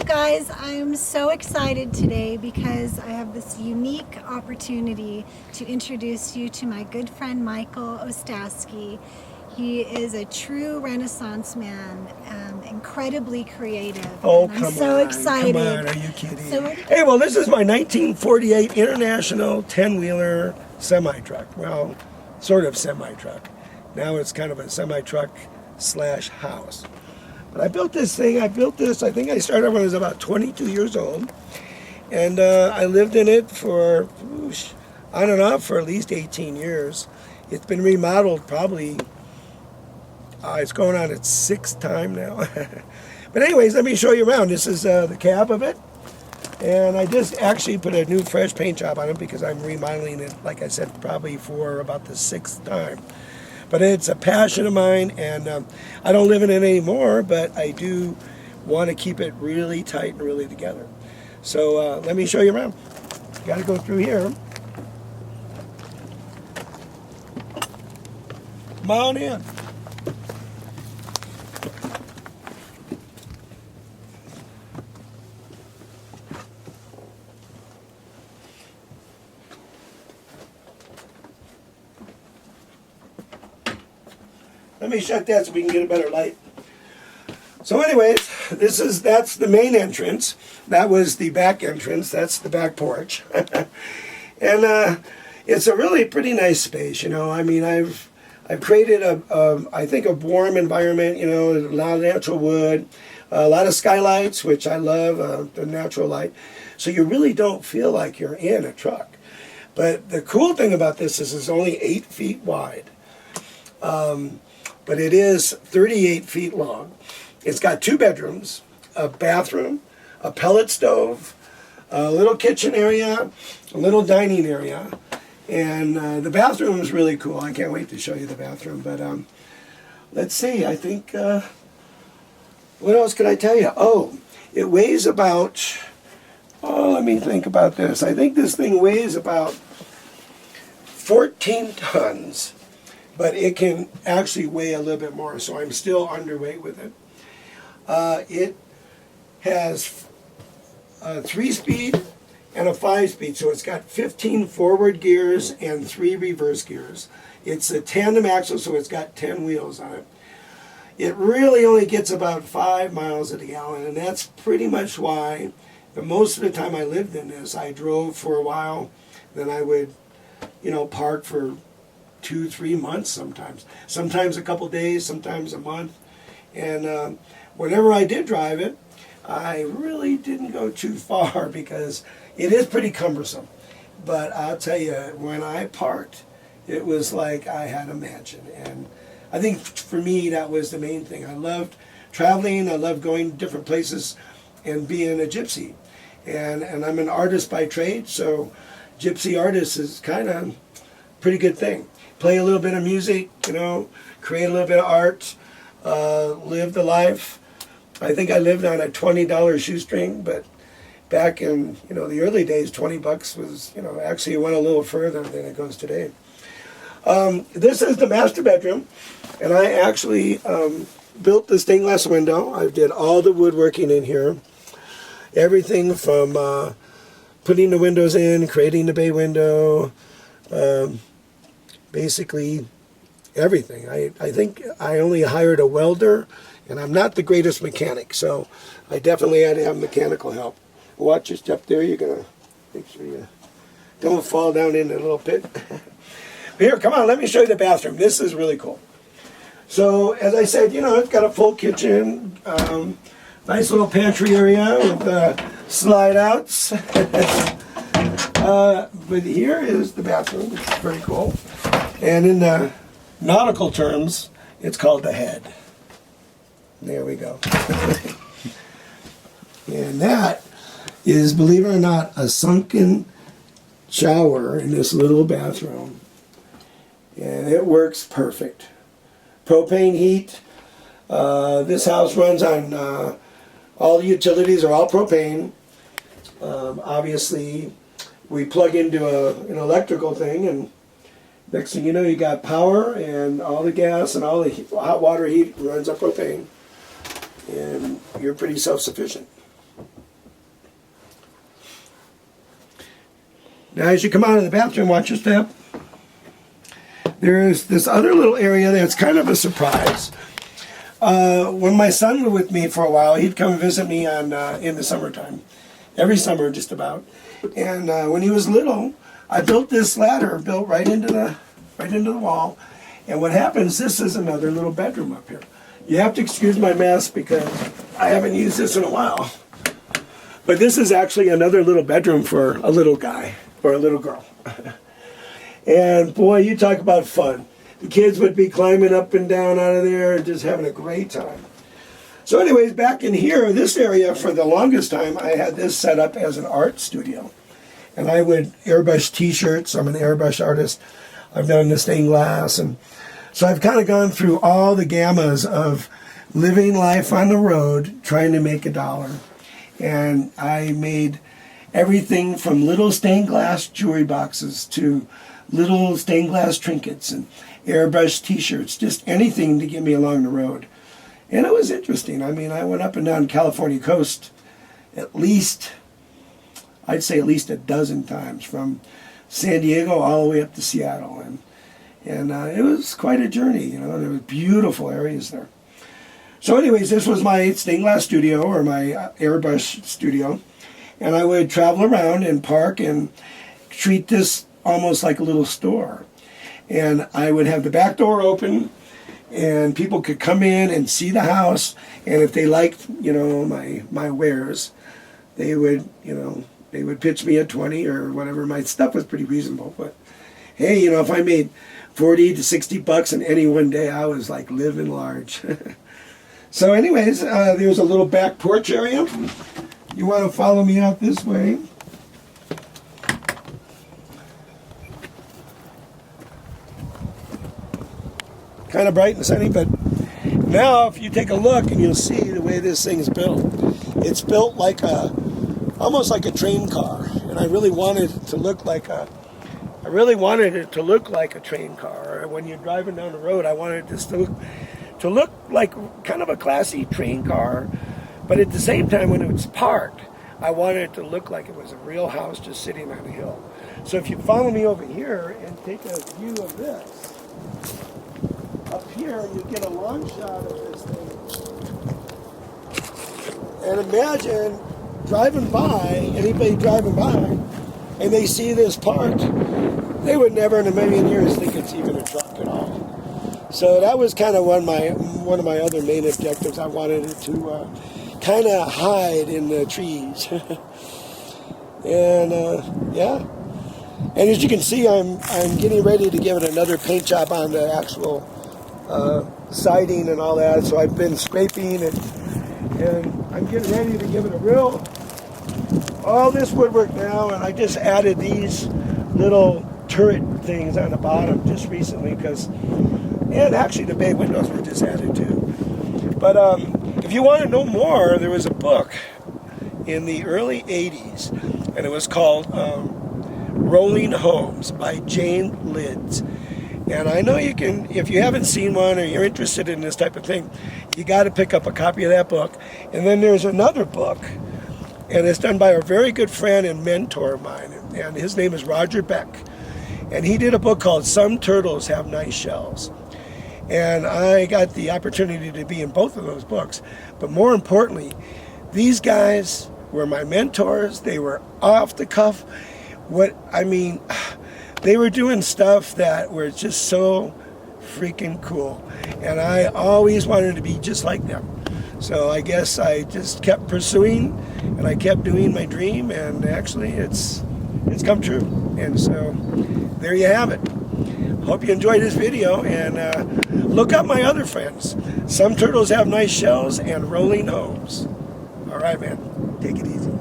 guys, I'm so excited today because I have this unique opportunity to introduce you to my good friend Michael Ostaski. He is a true Renaissance man, incredibly creative. Oh, and I'm come so on. excited. Come on, are you kidding? So Hey, well, this is my 1948 International 10-wheeler semi-truck. Well, sort of semi-truck. Now it's kind of a semi-truck slash house. But I built this thing, I think I started when I was about 22 years old. And I lived in it for, on and off for at least 18 years. It's been remodeled probably, it's going on its sixth time now. But anyways, let me show you around. This is the cab of it. And I just actually put a new fresh paint job on it because I'm remodeling it, like I said, probably for about the sixth time. But it's a passion of mine, and I don't live in it anymore, but I do want to keep it really tight and really together. So let me show you around. Got to go through here. Come on in. Let me shut that so we can get a better light. So anyways, that's the main entrance. That was the back entrance. That's the back porch. And it's a really pretty nice space, you know. I mean, I've created I think a warm environment, you know, a lot of natural wood, a lot of skylights, which I love, the natural light. So you really don't feel like you're in a truck. But the cool thing about this is it's only 8 feet wide. But it is 38 feet long. It's got 2 bedrooms, a bathroom, a pellet stove, a little kitchen area, a little dining area. And the bathroom is really cool. I can't wait to show you the bathroom. But let's see, I think, what else could I tell you? Oh, it weighs about, let me think about this. I think this thing weighs about 14 tons. But it can actually weigh a little bit more, so I'm still underweight with it. It has a 3-speed and a 5-speed, so it's got 15 forward gears and 3 reverse gears. It's a tandem axle, so it's got 10 wheels on it. It really only gets about 5 miles a gallon, and that's pretty much why most of the time I lived in this, I drove for a while, then I would, you know, park for 2-3 months sometimes a couple days, sometimes a month. And whenever I did drive it, I really didn't go too far because it is pretty cumbersome. But I'll tell you, when I parked, it was like I had a mansion. And I think for me that was the main thing. I loved traveling, I loved going to different places and being a gypsy. And I'm an artist by trade, so gypsy artist is kind of a pretty good thing. Play a little bit of music, you know, create a little bit of art, live the life. I think I lived on a $20 shoestring, but back in, you know, the early days, 20 bucks was, you know, actually it went a little further than it goes today. This is the master bedroom, and I actually built the stained glass window. I did all the woodworking in here. Everything from putting the windows in, creating the bay window, basically everything. I think I only hired a welder, and I'm not the greatest mechanic, so I definitely had to have mechanical help. Watch your step there. You're going to make sure you don't fall down in the little pit. Here, come on, let me show you the bathroom. This is really cool. So, as I said, you know, it's got a full kitchen, nice little pantry area with slide outs. But here is the bathroom, which is very cool. And in the nautical terms, it's called the head. There we go. And that is, believe it or not, a sunken shower in this little bathroom. And it works perfect. Propane heat. This house runs on, all the utilities are all propane. Obviously, we plug into an electrical thing, and next thing you know, you got power, and all the gas and all the hot water heat runs on propane, and you're pretty self-sufficient. Now as you come out of the bathroom, watch your step. There's this other little area that's kind of a surprise. When my son was with me for a while, he'd come visit me in the summertime. Every summer, just about. And when he was little, I built this ladder, built right into the wall. And what happens, this is another little bedroom up here. You have to excuse my mess because I haven't used this in a while. But this is actually another little bedroom for a little guy or a little girl. And boy, you talk about fun. The kids would be climbing up and down out of there and just having a great time. So anyways, back in here, this area, for the longest time, I had this set up as an art studio. And I would airbrush t-shirts. I'm an airbrush artist. I've done the stained glass. And so I've kind of gone through all the gammas of living life on the road, trying to make a dollar. And I made everything from little stained glass jewelry boxes to little stained glass trinkets and airbrush t-shirts, just anything to get me along the road. And it was interesting. I mean, I went up and down the California coast I'd say at least a dozen times, from San Diego all the way up to Seattle. And it was quite a journey, you know. There were beautiful areas there. So anyways, this was my stained glass studio, or my airbrush studio. And I would travel around and park and treat this almost like a little store. And I would have the back door open, and people could come in and see the house. And if they liked, you know, my wares, they would pitch me at 20 or whatever. My stuff was pretty reasonable, but hey, you know, if I made 40 to 60 bucks in any one day, I was like living large. So anyways, there's a little back porch area. You want to follow me out this way. Kind of bright and sunny, but now if you take a look and you'll see the way this thing's built. It's built like almost like a train car, and I really wanted it to look like a train car. When you're driving down the road, I wanted this to look like kind of a classy train car, but at the same time, when it was parked, I wanted it to look like it was a real house just sitting on a hill. So if you follow me over here and take a view of this, up here you get a long shot of this thing. And imagine anybody driving by, and they see this parked, they would never in a million years think it's even a truck at all. So that was kind of one of my other main objectives. I wanted it to kind of hide in the trees. And yeah. And as you can see, I'm getting ready to give it another paint job on the actual siding and all that. So I've been scraping and I'm getting ready to give it all this woodwork now, and I just added these little turret things on the bottom just recently and actually the bay windows were just added too. But if you want to know more, there was a book in the early 80s, and it was called Rolling Homes by Jane Lids. And I know you can, if you haven't seen one or you're interested in this type of thing, you got to pick up a copy of that book. And then there's another book, and it's done by a very good friend and mentor of mine, and his name is Roger Beck. And he did a book called Some Turtles Have Nice Shells. And I got the opportunity to be in both of those books. But more importantly, these guys were my mentors. They were off the cuff. They were doing stuff that were just so freaking cool. And I always wanted to be just like them. So I guess I just kept pursuing, and I kept doing my dream, and actually it's come true. And so there you have it. Hope you enjoyed this video, and look up my other friends. Some Turtles Have Nice Shells and Rolling Homes. All right, man. Take it easy.